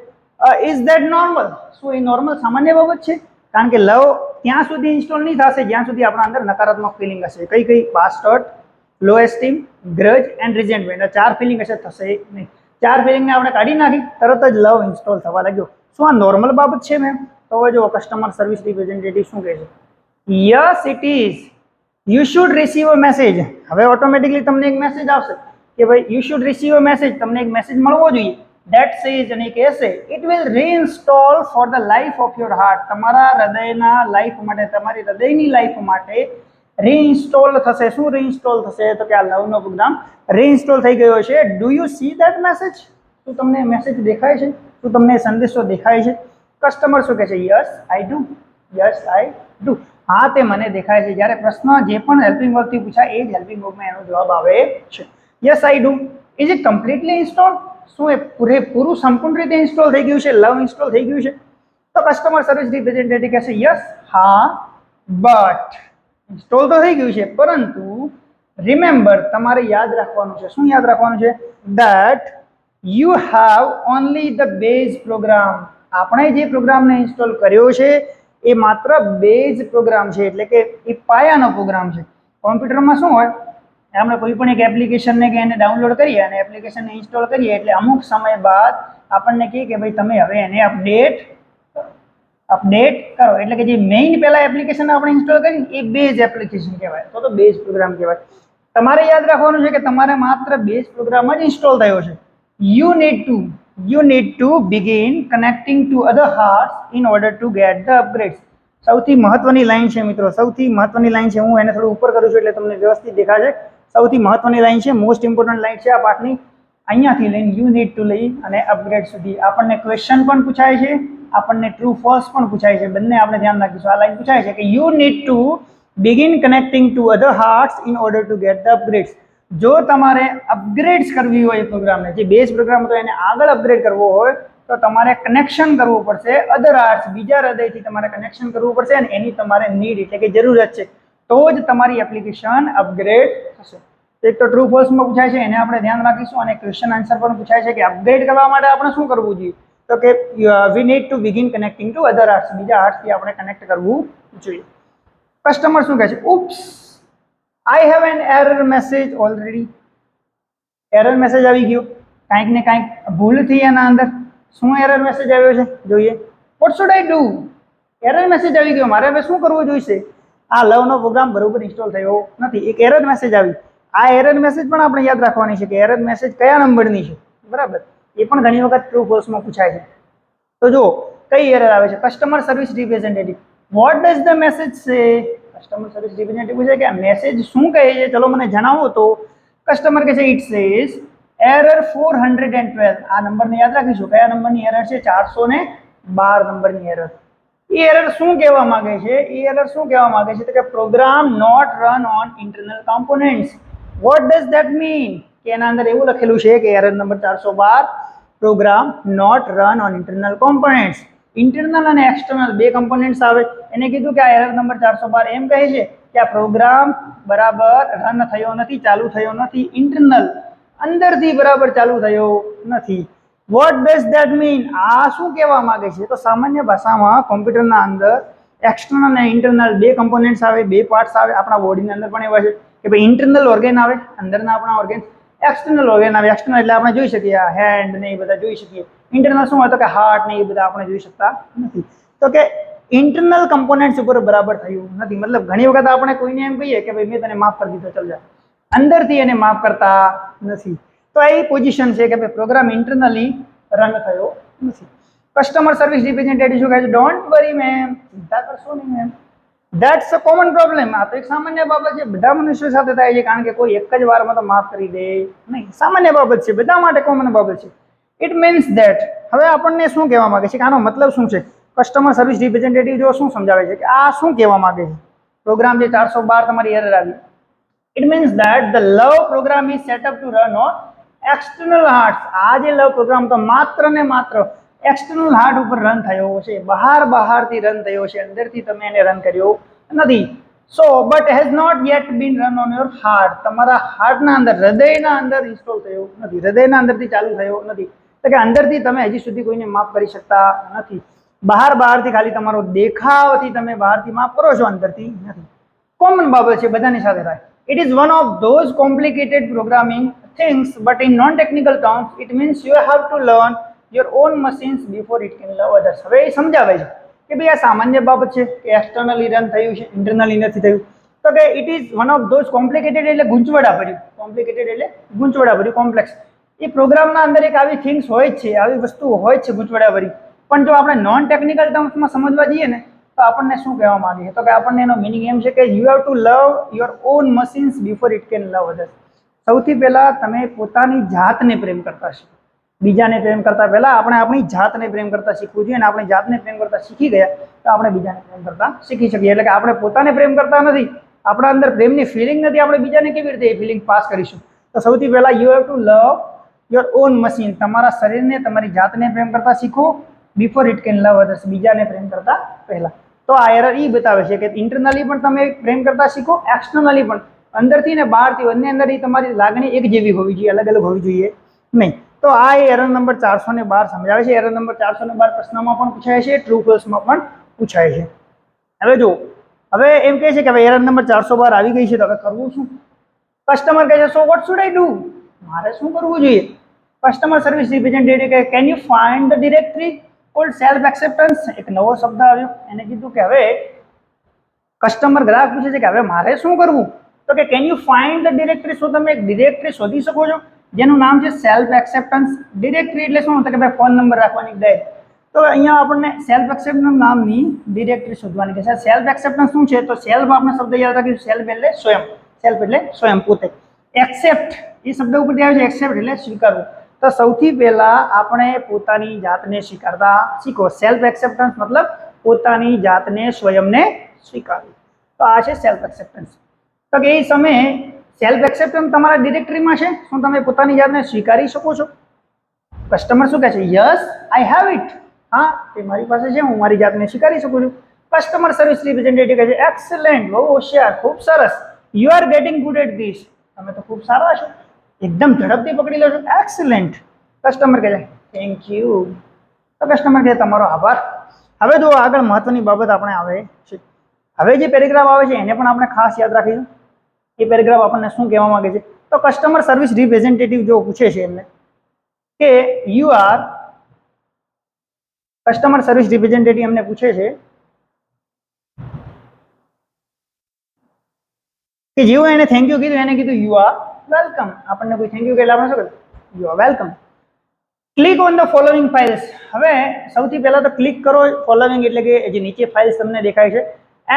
Is that normal? શું એ નોર્મલ, સામાન્ય બાબત છે? કારણ કે લવ ત્યાં સુધી ઇન્સ્ટોલ નહીં થશે જ્યાં સુધી આપણા અંદર નકારાત્મક ફિલિંગ હશે. કઈ past hurt, low esteem, grudge and resentment. 4 feeling હશે, થશે નહીં. 4 ફિલિંગને આપણે કાઢી નાખી, તરત જ લવ ઇન્સ્ટોલ થવા લાગ્યો. શું આ નોર્મલ બાબત છે મેમ? તો હવે જો કસ્ટમર સર્વિસ રિપ્રેઝેન્ટેટિવ શું કહે છે? Yes it is. You should receive a message. હવે ઓટોમેટિકલી તમને એક મેસેજ આવશે કે ભાઈ you should receive a message, તમને એક મેસેજ મળવો જોઈએ. ધેટ સેઝ, અને કહેશે it will reinstall for the life of your heart. તમારા હૃદયના લાઈફ માટે, તમારી હૃદયની લાઈફ માટે રીઇન્સ્ટોલ થશે. શું રીઇન્સ્ટોલ થશે? તો કે આ લવનો પ્રોગ્રામ રીઇન્સ્ટોલ થઈ ગયો છે. Do you C that message? શું તમને મેસેજ દેખાય છે? શું તમને સંદેશો દેખાય છે? કસ્ટમર શું કહે છે? Yes I do. Yes I do. હા, તે મને દેખાય છે. જ્યારે પ્રશ્ન જે પણ હેલ્પિંગ વર્બથી પૂછાય એ જ હેલ્પિંગ વર્બમાં એનો જવાબ આવે છે. Yes I do. Is it completely install? શું એ પૂરેપૂરું સંપૂર્ણ રીતે ઇન્સ્ટોલ થઈ ગયું છે? લવ ઇન્સ્ટોલ થઈ ગયું છે? તો કસ્ટમર સર્વિસ રિપ્રેઝેન્ટેટિવ કહેશે યસ, હા, બટ ઇન્સ્ટોલ તો થઈ ગયું છે, પરંતુ રિમેમ્બર, તમારે યાદ રાખવાનું છે. શું યાદ રાખવાનું છે? That you have only the base program. આપણે જે પ્રોગ્રામને ઇન્સ્ટોલ કર્યો છે એ માત્ર બેઝ પ્રોગ્રામ છે, એટલે કે એ પાયાનો પ્રોગ્રામ છે. કોમ્પ્યુટરમાં શું હોય, આપણે કોઈ પણ એક એપ્લિકેશનને કે એને ડાઉનલોડ કરીએ અને એપ્લિકેશનને ઇન્સ્ટોલ કરીએ એટલે અમુક સમય બાદ આપણને કહે કે ભાઈ તમે હવે એને અપડેટ કરો. એટલે કે જે મેઇન પહેલા એપ્લિકેશન આપણે ઇન્સ્ટોલ કરી એ બેઝ એપ્લિકેશન કહેવાય, તો બેઝ પ્રોગ્રામ કહેવાય. તમારે યાદ રાખવાનું છે કે તમારે માત્ર બેઝ પ્રોગ્રામ જ ઇન્સ્ટોલ થયો છે. You need to begin connecting to other hearts in order to get the અપગ્રેડ્સ. સૌથી મહત્વની લાઈન છે મિત્રો, સૌથી મહત્વની લાઈન છે. હું એને થોડું ઉપર કરું છું એટલે તમને વ્યવસ્થિત દેખાશે. સૌથી મહત્વની લાઈન છે, મોસ્ટ ઇમ્પોર્ટન્ટ લાઈન છે આ પાઠની. અહીંયાથી લઈને યુ નીડ ટુ લઈ અને અપગ્રેડ સુધી આપણને ક્વેશ્ચન પણ પૂછાય છે, આપણને ટ્રુ ફોલ્સ પણ પૂછાય છે. બંને આપણે ધ્યાન રાખીશું. આ લાઈન પૂછાય છે કે you need to begin connecting to other hearts in order to get the અપગ્રેડ્સ. જો તમારે અપગ્રેડ્સ કરવી હોય પ્રોગ્રામને, જે બેઝ પ્રોગ્રામ હતો એને આગળ અપગ્રેડ કરવો હોય તો તમારે કનેક્શન કરવું પડશે અધર હાર્ટ્સ, બીજા હૃદયથી તમારે કનેક્શન કરવું પડશે અને એની તમારે નીડ એટલે કે જરૂરત છે, તો જ તમારી એપ્લિકેશન અપગ્રેડ થશે. એક તો ટ્રુ ફોલ્સમાં પૂછાય છે, એને આપણે ધ્યાન રાખીશું, અને ક્વેશ્ચન આન્સર પણ પૂછાય છે કે અપગ્રેડ કરવા માટે આપણે શું કરવું જોઈએ, તો કે we need to begin connecting to other hearts, બીજા હાર્ટ્સથી આપણે કનેક્ટ કરવું જોઈએ. કસ્ટમર શું કહે છે, oops I have an error message already. Error message આવી ગયો, કાંઈક ને કાંઈક ભૂલ થઈ એના અંદર. શું એરર મેસેજ આવ્યો છે જોઈએ. What should I do? Error message આવી ગયો, મારે હવે શું કરવું જોઈશે? આ લવનો પ્રોગ્રામ બરોબર ઇન્સ્ટોલ થયો નથી, એક એરર મેસેજ આવી. આ એરર મેસેજ પણ આપણે યાદ રાખવાની છે કે એરર મેસેજ કયા નંબરની છે, બરાબર. એ પણ ઘણી વખત ટ્રુ ફોલ્સમાં પૂછાય છે. તો જો કઈ એરર આવે છે, customer service representative. What does the message સે? કસ્ટમર સર્વિસ રિપ્રેઝેન્ટેટિવ પૂછે કે આ મેસેજ શું કહે છે, ચલો મને જણાવો. તો કસ્ટમર કહે છે ઇટ સેઝ એરર 412. આ નંબરને યાદ રાખીશું, કયા નંબરની એરર છે, 412 નંબરની એરર. એ એરર શું કહેવા માંગે છે, એ એરર શું કહેવા માંગે છે તો કે program not run on internal components. What does that mean? કે એના અંદર એવું લખેલું છે કે error number 412 program not run on internal components. Internal અને એક્સટર્નલ બે કમ્પોનેન્ટ્સ આવે. એને કીધું કે આ એરર નંબર 412 એમ કહે છે કે આ પ્રોગ્રામ બરાબર રન થયો નથી, ચાલુ થયો નથી, ઇન્ટરનલ અંદરથી બરાબર ચાલુ થયો નથી. Vote does that mean? આ શું કહેવા માંગે છે? તો સામાન્ય ભાષામાં કોમ્પ્યુટરના અંદર એક્સટર્નલ અને ઇન્ટરનલ બે કમ્પોનેન્ટ્સ આવે, બે પાર્ટ્સ આવે. આપણા બોડીની અંદર પણ એવા છે કે ભાઈ ઇન્ટરનલ ઓર્ગેન આવે, અંદરના આપણા ઓર્ગેન. એક્સટર્નલ ઓર્ગેન આવે. એક્સટર્નલ એટલે આપણે જોઈ શકીએ, આ હેન્ડ ને એ બધા જોઈ શકીએ. ઇન્ટરનલ શું હોય તો કે હાર્ટ ને એ બધા આપણે જોઈ શકતા નથી. તો કે ઇન્ટરનલ કમ્પોનેન્ટ્સ ઉપર બરાબર થયું નથી. મતલબ ઘણી વખત આપણે કોઈને એમ કહીએ કે ભાઈ મેં તને માફ કરી દીધો, ચાલ જા. અંદરથી એને માફ કરતા નથી. તો એ પોઝિશન છે કે ભાઈ પ્રોગ્રામ ઇન્ટરનલી રન થયો નથી. કસ્ટમર સર્વિસ રિપ્રેઝેન્ટેટિવ શું કહે છે, ડોન્ટ વરી મેમ, ચિંતા કરશો નહીં ma'am. That's a common problem. આ તો એક સામાન્ય બાબત છે, બધા મનુષ્યો સાથે થાય છે. કારણ કે કોઈ એક જ વારમાં તો માફ કરી દે નહીં. સામાન્ય બાબત છે, બધા માટે કોમન બાબત છે. It means that. હવે આપણને શું કહેવા માંગે છે કે આનો મતલબ શું છે? કસ્ટમર સર્વિસ રિપ્રેઝેન્ટેટિવ જો શું સમજાવે છે કે આ શું કહેવા માંગે છે, પ્રોગ્રામ જે 412 તમારી એરર આવી. It means that the love program is set up to run on external hearts. આ જે લવ પ્રોગ્રામ તો માત્ર ને માત્ર એક્સટર્નલ હાર્ટ ઉપર રન થયો છે, બહારથી રન થયો છે, અંદરથી તમે એને રન કર્યો નથી. So but has not yet been run on your heart. તમારા હાર્ટના અંદર, હૃદયના અંદર ઇન્સ્ટોલ થયો નથી, હૃદયના અંદરથી ચાલુ થયો નથી. તો કે અંદરથી તમે હજી સુધી કોઈને માફ કરી શકતા નથી. બહારથી ખાલી તમારો દેખાવથી તમે બહારથી માફ કરો છો, અંદરથી નથી. કોમન બાબત છે, બધાની સાથે થાય. It is one of those complicated programming things, but in non-technical terms, it means you have to learn your own machines before it can love others. હવે એ સમજાવે છે કે ભાઈ આ સામાન્ય બાબત છે કે એક્સટર્નલી રન થયું છે, ઇન્ટરનલી નથી થયું. તો કે it is one of those complicated એટલે ગૂંચવડા ભર્યું, કોમ્પ્લિકેટેડ એટલે ગૂંચવડા ભર્યું, કોમ્પ્લેક્સ. એ પ્રોગ્રામના અંદર એક આવી થિંગ્સ હોય જ છે, આવી વસ્તુઓ હોય જ છે ગૂંચવડા ભરી. પણ જો આપણે નોન ટેકનિકલ ટર્મ્સમાં સમજવા જઈએ ને તો આપણને શું કહેવા માંગે છે તો કે આપણને એનો મિનિંગ એમ છે કે you have two love your own machines before it can love others. સૌથી પહેલા તમે પોતાની જાતને પ્રેમ કરતા શીખો. બીજાને પ્રેમ કરતા પહેલા આપણે આપણી જાતને પ્રેમ કરતા શીખવું જોઈએ. અને આપણી જાતને પ્રેમ કરતા શીખી ગયા તો આપણે બીજાને પ્રેમ કરતા શીખી શકીએ. એટલે કે આપણે પોતાને પ્રેમ કરતા નથી, આપણા અંદર પ્રેમની ફિલિંગ નથી, આપણે બીજાને કેવી રીતે એ ફિલિંગ પાસ કરીશું? તો સૌથી પહેલા you have two love your own machine. તમારા શરીરને, તમારી જાતને પ્રેમ કરતા શીખો before it can love others, બીજાને પ્રેમ કરતા પહેલા. તો આ એરર એ બતાવે છે કે ઇન્ટરનલી પણ તમે પ્રેમ કરતા શીખો, એક્સટર્નલી પણ, અંદરથી ને બહારથી બંને અંદર તમારી લાગણી એક જેવી હોવી જોઈએ, અલગ અલગ હોવી જોઈએ નહીં. તો આ એરર નંબર 412 સમજાવે છે. એરર નંબર 412 પ્રશ્નમાં પણ પૂછાય છે, ટ્રુ ફોલ્સમાં પણ પૂછાય છે. હવે જો હવે એમ કહે છે કે હવે એરર નંબર 412 આવી ગઈ છે તો હવે કરવું શું? કસ્ટમર કહે છે so what should I do? મારે શું કરવું જોઈએ? કસ્ટમર સર્વિસ રિપ્રેઝેન્ટેટિવ કહે can you find the directory cold self acceptance. એક નવો શબ્દ આવ્યો. એને કીધું કે હવે કસ્ટમર ગ્રાહક પૂછે છે કે હવે મારે શું કરવું? તો કે can you find the directory. શું તમે એક ડિરેક્ટરી શોધી શકો છો જેનું નામ છે સેલ્ફ એક્સેપ્ટન્સ? ડિરેક્ટરી એટલે શું? તો કે ભાઈ ફોન નંબર રાખવાની ડાયરેક્ટ. તો અહીંયા આપણને સેલ્ફ એક્સેપ્ટન્સ નામની ડિરેક્ટરી શોધવાની છે. સેલ્ફ એક્સેપ્ટન્સ શું છે? તો સેલ્ફ આપણે શબ્દ યાદ રાખીશું. સેલ્ફ એટલે સ્વયં, સેલ્ફ એટલે સ્વયં, પોતે. એક્સેપ્ટ એ શબ્દ ઉપરથી આવે છે, એક્સેપ્ટ એટલે સ્વીકારવું. તો સૌથી પહેલા આપણે પોતાની જાતને સ્વીકારતા શીખો. સેલ્ફ એક્સેપ્ટન્સ મતલબ પોતાની જાતને, સ્વયંને સ્વીકારવું. તો આ છે સેલ્ફ એક્સેપ્ટન્સ. તો કે એ સમયે સેલ્ફ એક્સેપ્ટન્સ તમારા ડિરેક્ટરીમાં છે. શું તમે પોતાની જાતને સ્વીકારી શકો છો? કસ્ટમર શું કહે છે? Yes I have it. હા, તે મારી પાસે છે, હું મારી જાતને સ્વીકારી શકું છું. કસ્ટમર સર્વિસ રિપ્રેઝેન્ટેટિવ કહે છે એક્સેલન્ટ, બહુ હોશિયાર, ખૂબ સરસ. You are getting good at this. તમે તો ખૂબ સારા છો, એકદમ ઝડપથી પકડી લો છો. એક્સેલન્ટ. કસ્ટમર કહે છે થેન્ક યુ. તો કસ્ટમર કહે તમારો આભાર. હવે જો આગળ મહત્વની બાબત આપણે આવે છે. હવે જે પેરેગ્રાફ આવે છે એને પણ આપણે ખાસ યાદ રાખીશું. એ પેરેગ્રાફ આપણને શું કહેવા માંગે છે? તો કસ્ટમર સર્વિસ રિપ્રેઝેન્ટેટિવ જો પૂછે છે એમને કે you are customer service representative એમને પૂછે છે કે જેવું એને થેન્ક યુ કીધું એને કીધું યુ આર વેલકમ. આપણને કોઈ થેન્ક યુ કે એટલે આપણે શું કહીએ? You are welcome. Click on the following files. હવે સૌથી પહેલા તો ક્લિક કરો ફોલોઈંગ એટલે કે જે નીચે ફાઇલ્સ તમને દેખાય છે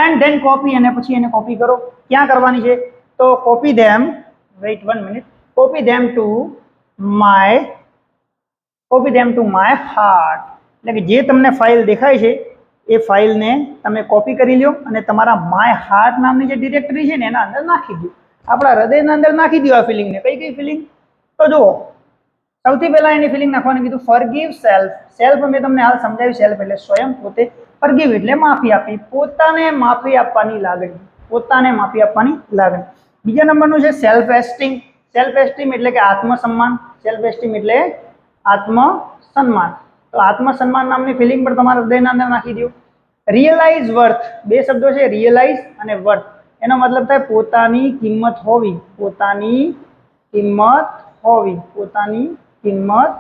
એન્ડ ધેન કોપી, અને પછી એને કોપી કરો. ક્યાં કરવાની છે? તો copy them, wait 1 minute, copy them to my heart. એટલે કે જે તમને ફાઇલ દેખાય છે એ ફાઇલને તમે કોપી કરી લો અને તમારા માય હાર્ટ નામની જે ડિરેક્ટરી છે ને એના અંદર નાખી દો. આપણા હૃદયના અંદર નાખી દો આ ફિલિંગને. કઈ કઈ ફિલિંગ? તો જુઓ, સૌથી પહેલા એની ફિલિંગ નાખવાનું કીધું ફોરગીવ સેલ્ફ. સેલ્ફ મેં તમને હાલ સમજાવ્યું. સેલ્ફ એટલે સ્વયં, પોતે. ફોરગીવ એટલે માફી આપી, પોતાને માફી આપવાની લાગણી, પોતાને માફી આપવાની લાગણી. બીજા નંબરનું છે સેલ્ફ એસ્ટીમ. સેલ્ફ એસ્ટીમ એટલે કે આત્મસન્માન. સેલ્ફ એસ્ટીમ એટલે આત્મસન્માન. તો આત્મસન્માન નામની ફિલિંગ પણ તમારા હૃદયના અંદર નાખી દો. Realise worth. બે શબ્દો છે, રિયલાઇઝ અને વર્થ. એનો મતલબ થાય પોતાની કિંમત હોવી, પોતાની કિંમત હોવી, પોતાની કિંમત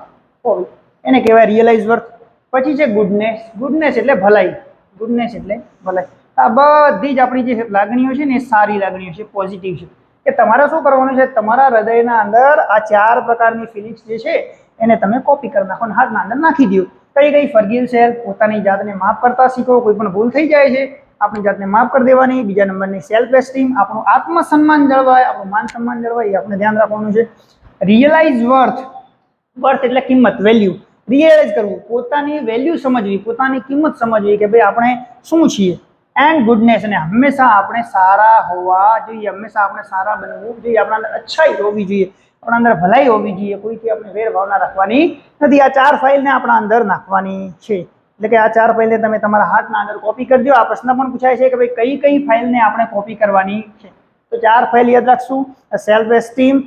હોવી, એને કહેવાય રિયલાઇઝ વર્થ. પછી છે ગુડનેસ. ગુડનેસ એટલે ભલાઈ, ગુડનેસ એટલે ભલાઈ. આ બધી જ આપણી જે લાગણીઓ છે ને એ સારી લાગણીઓ છે, પોઝિટિવ છે. કે તમારે શું કરવાનું છે? તમારા હૃદયના અંદર આ 4 પ્રકારની ફિલિંગ્સ જે છે એને તમે કોપી કરી નાખો અને હાર્ટના અંદર નાખી દો. કઈ કઈ? ફોરગીવ સેલ્ફ, પોતાની જાતને માફ કરતા શીખો. કોઈ પણ ભૂલ થઈ જાય છે આપણી જાતને માફ કરી દેવાની. બીજા નંબરની સેલ્ફ એસ્ટીમ, આપણું આત્મસન્માન જળવાય, આપણું માન સન્માન જળવાય, એ આપણે ધ્યાન રાખવાનું છે. Realise worth. વર્થ એટલે કિંમત, વેલ્યુ. રિયલાઇઝ કરવું, પોતાની વેલ્યુ સમજવી, પોતાની કિંમત સમજવી કે ભાઈ આપણે શું છીએ. એન્ડ ગુડનેસ, અને હંમેશા આપણે સારા હોવા જોઈએ, હંમેશા આપણે સારા બનવું જોઈએ, આપણા અંદર અચ્છાઈ હોવી જોઈએ, આપણા અંદર ભલાઈ હોવી જોઈએ, કોઈથી આપણે વેર ભાવના રાખવાની નથી. આ 4 ફાઇલને આપણા અંદર નાખવાની છે. એટલે કે આ 4 ફાઇલને તમે તમારા હાર્ટના અંદર કોપી કરી દો. આ પ્રશ્ન પણ પૂછાય છે કે ભાઈ કઈ કઈ ફાઇલને આપણે કોપી કરવાની છે. તો 4 ફાઇલ યાદ રાખશું: self esteem,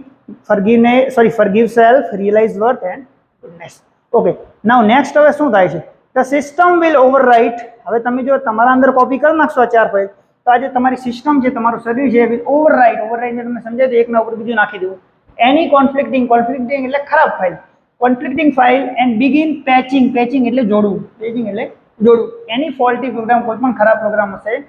forgive self, realise worth and goodness. Okay, now next હવે શું થાય છે? The system will overwrite. હવે તમે જો તમારા અંદર કોપી કરી નાખશો આ 4 ફાઇલ, તો આજે તમારી સિસ્ટમ છે, તમારું શરીર છે, વિલ ઓવરરાઇટ. ઓવરરાઇટ તમને સમજાય તો એકના ઉપર બીજું નાખી દેવું. એની કોન્ફ્લિક્ટિંગ, કોન્ફ્લિક્ટિંગ એટલે ખરાબ file, conflicting file and begin patching. Patching એટલે જોડવું, પેચિંગ એટલે જોડવું. એની ફોલ્ટી પ્રોગ્રામ, કોઈ પણ ખરાબ પ્રોગ્રામ હશે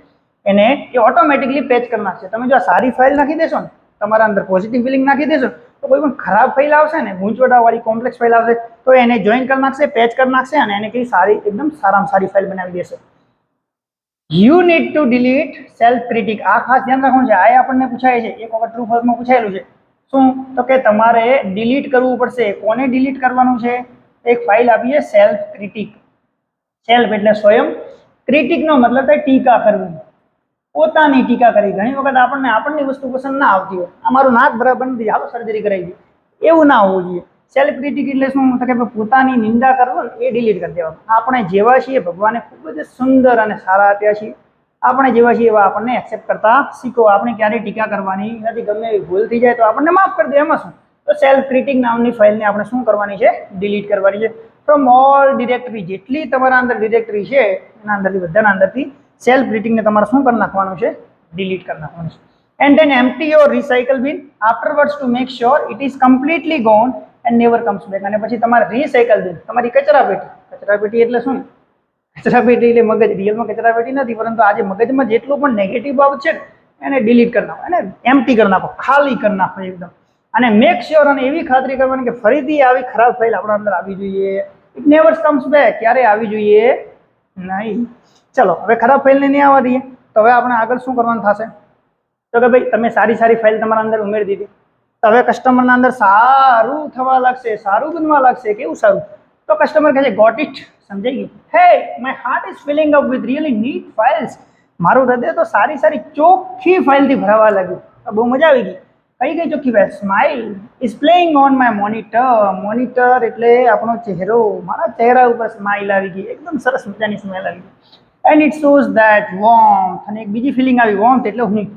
એને એ ઓટોમેટિકલી પેચ કરી નાખશે. તમે જો આ સારી ફાઇલ નાખી દેશો ને, તમારા અંદર પોઝિટિવ ફિલિંગ નાખી દેશો, તો કોઈ પણ ખરાબ ફાઇલ આવશે ને, ગૂંચવટાવાળી કોમ્પ્લેક્સ ફાઇલ આવશે, તો એને જોઈન કરી નાખશે, પેચ કરી નાખશે અને એને કઈ સારી, એકદમ સારામાં સારી ફાઇલ બનાવી દેશે. You need to delete self critic. આ ખાસ ધ્યાન રાખવાનું છે. આ આપણને પૂછાય છે, એક વખત ટ્રુ ફોલ્સમાં પૂછાયેલું છે. શું? તો કે તમારે ડિલીટ કરવું પડશે. કોને ડિલીટ કરવાનું છે? એક ફાઇલ આપી છે સેલ્ફ ક્રિટિક. સેલ્ફ એટલે સ્વયં, ક્રિટિકનો મતલબ થાય ટીકા કરવી, પોતાની ટીકા કરી. ઘણી વખત આપણની વસ્તુ પસંદ ના આવતી હોય, અમારું નાક બરાબર નથી, હાલો સર્જરી કરાવી દઈએ, એવું ના હોવું જોઈએ. સેલ્ફ ક્રિટિક એટલે શું? તો કે પોતાની નિંદા કરવું એ ડિલીટ કરી દેવાનું. આપણે જેવા છીએ, ભગવાને ખૂબ જ સુંદર અને સારા આપ્યા છીએ, આપણે જેવા છીએ એવા આપણને એક્સેપ્ટ કરતા શીખો. આપણે ક્યારેય ટીકા કરવાની નથી. ગમે એવી ભૂલ થઈ જાય તો આપણને માફ કરી દે, એમાં શું? તો સેલ્ફ ક્રિટિક નામની ફાઇલને આપણે શું કરવાની છે? ડિલીટ કરવાની છે. ફ્રોમ ઓલ ડિરેક્ટરી, જેટલી તમારા અંદર ડિરેક્ટરી છે એના અંદરથી, બધાના અંદરથી સેલ્ફ ક્રિટિકને તમારે શું કરી નાખવાનું છે? ડિલીટ કરી નાખવાનું છે. And then empty your recycle bin afterwards to make sure it is completely gone and never comes back. અને પછી તમારે રિસાયકલ બિન, તમારી કચરા પેટી. કચરા પેટી એટલે શું? કચરા પેટી એટલે મગજ. રિયલમાં કચરા પેટી નથી, પરંતુ આજે મગજમાં જેટલું પણ નેગેટિવ બાબત છે એને ડિલીટ કરી નાખો, એને એમ્પ્ટી કરી નાખો, ખાલી કરી નાખો એકદમ. અને મેક શ્યોર, અને એવી ખાતરી કરવાની કે ફરીથી આવી ખરાબ ફાઇલ આપણા અંદર આવી જોઈએ. ઇટ નેવર કમ્સ બેક, ક્યારે આવી જોઈએ નહીં. ચલો, હવે ખરાબ ફાઇલને નહીં આવવા દઈએ, તો હવે આપણે આગળ શું કરવાનું થશે? તો કે ભાઈ તમે સારી સારી ફાઇલ તમારા અંદર ઉમેરી દીધી, તો હવે કસ્ટમરના અંદર સારું થવા લાગશે, સારું બનવા લાગશે. કેવું સારું? તો કસ્ટમર કહે છે ગોટ ઇટ, સમજાઈ ગયું. Hey my heart is filling up with really neat files. મારું હૃદય તો સારી સારી ચોખ્ખી ફાઇલથી ભરાવા લાગ્યું. બહુ મજા આવી ગઈ. કઈ કઈ ચોખ્ખી file? Smile is playing on my monitor. Monitor એટલે આપણો ચહેરો. મારા ચહેરા ઉપર સ્માઇલ આવી ગઈ, એકદમ સરસ મજાની સ્માઇલ આવી ગઈ. And it shows that warmth. અને એક બીજી ફિલિંગ આવી, વોર્મથ એટલે હૂંફ.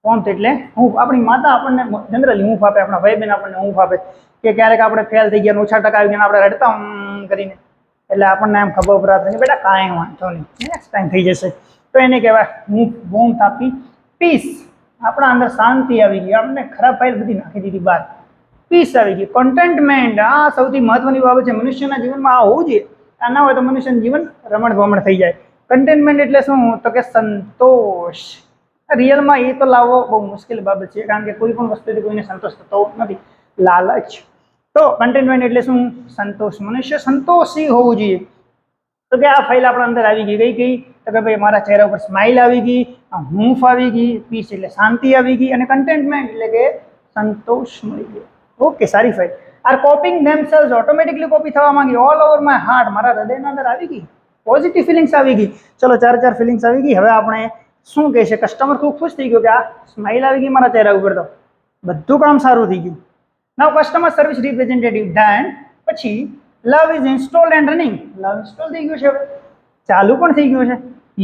વોર્મથ એટલે હૂંફ. આપણી માતા આપણને જનરલી હૂંફ આપે, આપણા ભાઈ બહેન આપણને હૂંફ આપે કે ક્યારેક આપણે ફેલ થઈ ગયા, ઓછા ટકા આવી ગયા, આપણે રડતા કરીને, એટલે આપણને એમ ખબર પડાવે બેટા કાંઈ વાંધો નહીં, નેક્સ્ટ ટાઈમ થઈ જશે. તો એને કહેવાય હું વોર્મથ આપી. પીસ, આપણા અંદર શાંતિ આવી ગઈ, આપણને ખરાબ ફાઇલ બધી નાખી દીધી બહાર, પીસ આવી ગઈ. કન્ટેન્ટમેન્ટ, આ સૌથી મહત્વની બાબત છે. મનુષ્યના જીવનમાં આ હોવું જોઈએ. આ ના હોય તો મનુષ્યનું જીવન રમણ ભમણ થઈ જાય. કન્ટેન્ટમેન્ટ એટલે શું? તો કે સંતોષ. રિયલમાં એ તો લાવવો બહુ મુશ્કેલ બાબત છે, કારણ કે કોઈ પણ વસ્તુથી કોઈને સંતોષ થતો નથી. લાલચ. તો કન્ટેન્ટમેન્ટ એટલે શું? સંતોષ. મનુષ્ય સંતોષી હોવું જોઈએ. તો કે આ ફાઇલ આપણા અંદર આવી ગઈ. કઈ તો કે ભાઈ મારા ચહેરા ઉપર સ્માઇલ આવી ગઈ, હૂંફ આવી ગઈ, પીસ એટલે શાંતિ આવી ગઈ, અને કન્ટેન્ટમેન્ટ એટલે કે સંતોષ મળી ગયો. ઓકે, સારી file. Are copying themselves, automatically copy થવા માંગી. ઓલ ઓવર માય હાર્ટ, મારા હૃદયના અંદર આવી ગઈ. પોઝિટિવ ફિલિંગ્સ આવી ગઈ. ચલો, ચાર ફિલિંગ્સ આવી ગઈ. હવે આપણે શું કહે છે? કસ્ટમર ખૂબ ખુશ થઈ ગયો કે આ સ્માઇલ આવી ગઈ મારા ચહેરા ઉપર, તો બધું કામ સારું થઈ ગયું. નાઉ કસ્ટમર સર્વિસ રિપ્રેઝેન્ટેટિવ, ધેન પછી love is installed and running. Love install થઈ ગયું છે, હવે ચાલુ પણ થઈ ગયું છે.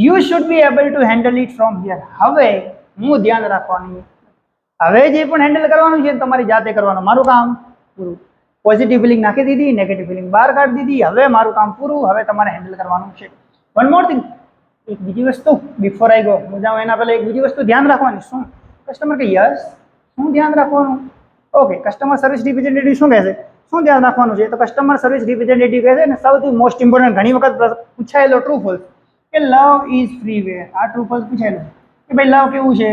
You should be able to handle it from here. હવે હું ધ્યાન રાખવાનું, હવે જે પણ હેન્ડલ કરવાનું છે તમારી જાતે કરવાનું. મારું કામ પૂરું. પોઝિટિવ ફિલિંગ નાખી દીધી, નેગેટિવ ફિલિંગ બહાર કાઢી દીધી. હવે મારું કામ પૂરું. હવે તમારે હેન્ડલ કરવાનું છે. વન મોર થિંગ, એક બીજી વસ્તુ, બિફોર આઈ ગો, હું જાઉં એના પહેલા એક બીજી વસ્તુ ધ્યાન રાખવાની. શું? કસ્ટમર કે યસ, શું ધ્યાન રાખવાનું? ઓકે, કસ્ટમર સર્વિસ રિપ્રેઝેન્ટેટિવ શું કહે છે? શું ધ્યાન રાખવાનું છે? તો કસ્ટમર સર્વિસ રિપ્રેઝેન્ટેટિવ કહે છે ને, સૌથી મોસ્ટ ઇમ્પોર્ટન્ટ, ઘણી વખત પૂછાયેલો ટ્રુ ફોલ્સ, કે લવ ઇઝ ફ્રી વેર. આ ટ્રુ ફોલ્સ પૂછાયેલું કે ભાઈ લવ કેવું છે?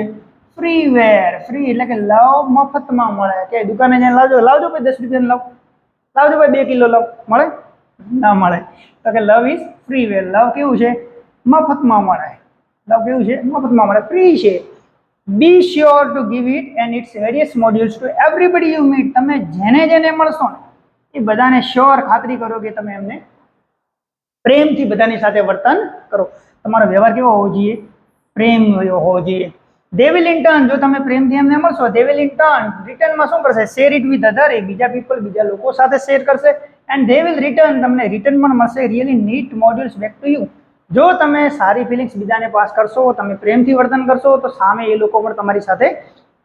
ફ્રી વેર. ફ્રી એટલે કે લવ મફતમાં મળે. કે દુકાને જઈને લાવજો ભાઈ 10 રૂપિયાનો લવ, લાવજો ભાઈ 2 કિલો લવ, મળે? ના મળે. તો કે લવ ઇઝ ફ્રી વેર. લવ કેવું છે? મફતમાં મળે. લવ કેવું છે? મફતમાં મળે, ફ્રી છે. Be sure to give it and its various modules to everybody you meet. તમે જેને મળશો ને એ બધાને શ્યોર, ખાતરી કરો કે તમે એમને પ્રેમથી બધાની સાથે વર્તન કરો. તમારો વ્યવહાર કેવો હોવો જોઈએ? પ્રેમ હોવો જોઈએ. દે વિલ ઇન ટર્ન, જો તમે પ્રેમથી એમને મળશો, દે વિલ ઇન ટર્ન, રિટર્નમાં શું કરશે? શેર ઇટ વિથ અધર, એ બીજા પીપલ, બીજા લોકો સાથે શેર કરશે. એન્ડ દે વિલ રિટર્ન, તમને રિટર્ન પણ મળશે really neat modules back to you. જો તમે સારી ફિલિંગ્સ બીજાને પાસ કરશો, તમે પ્રેમથી વર્તન કરશો, તો સામે એ લોકો પણ તમારી સાથે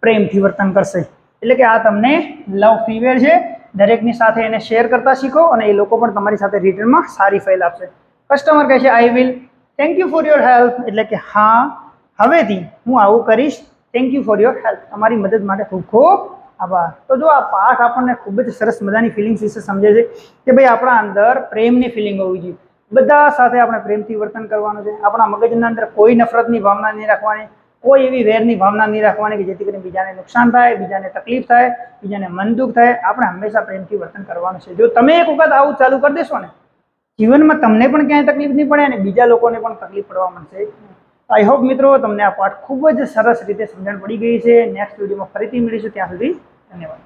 પ્રેમથી વર્તન કરશે. એટલે કે આ તમને લવ ફ્રીવેર છે. દરેકની સાથે એને શેર કરતા શીખો, અને એ લોકો પણ તમારી સાથે રિટર્નમાં સારી ફાઇલ આપશે. કસ્ટમર કહે છે I will thank you for your help. એટલે કે હા, હવેથી હું આવું કરીશ. Thank you for your help, તમારી મદદ માટે ખૂબ ખૂબ આભાર. તો જો આ પાઠ આપણને ખૂબ જ સરસ મજાની ફિલિંગ્સ વિશે સમજે છે કે ભાઈ આપણા અંદર પ્રેમની ફિલિંગ હોવી જોઈએ. બધા સાથે આપણે પ્રેમથી વર્તન કરવાનું છે. આપણા મગજના અંદર કોઈ નફરતની ભાવના નહીં રાખવાની, કોઈ એવી વેરની ભાવના નહીં રાખવાની કે જેથી કરીને બીજાને નુકસાન થાય, બીજાને તકલીફ થાય, બીજાને મન દુઃખ થાય. આપણે હંમેશા પ્રેમથી વર્તન કરવાનું છે. જો તમે એક વખત આવું ચાલુ કરી દેશો ને, જીવનમાં તમને પણ ક્યાંય તકલીફ નહીં પડે અને બીજા લોકોને પણ તકલીફ પડવા માંડશે. આઈ હોપ મિત્રો તમને આ પાઠ ખૂબ જ સરસ રીતે સમજણ પડી ગઈ છે. નેક્સ્ટ વિડીયોમાં ફરીથી મળીશું. ત્યાં સુધી ધન્યવાદ.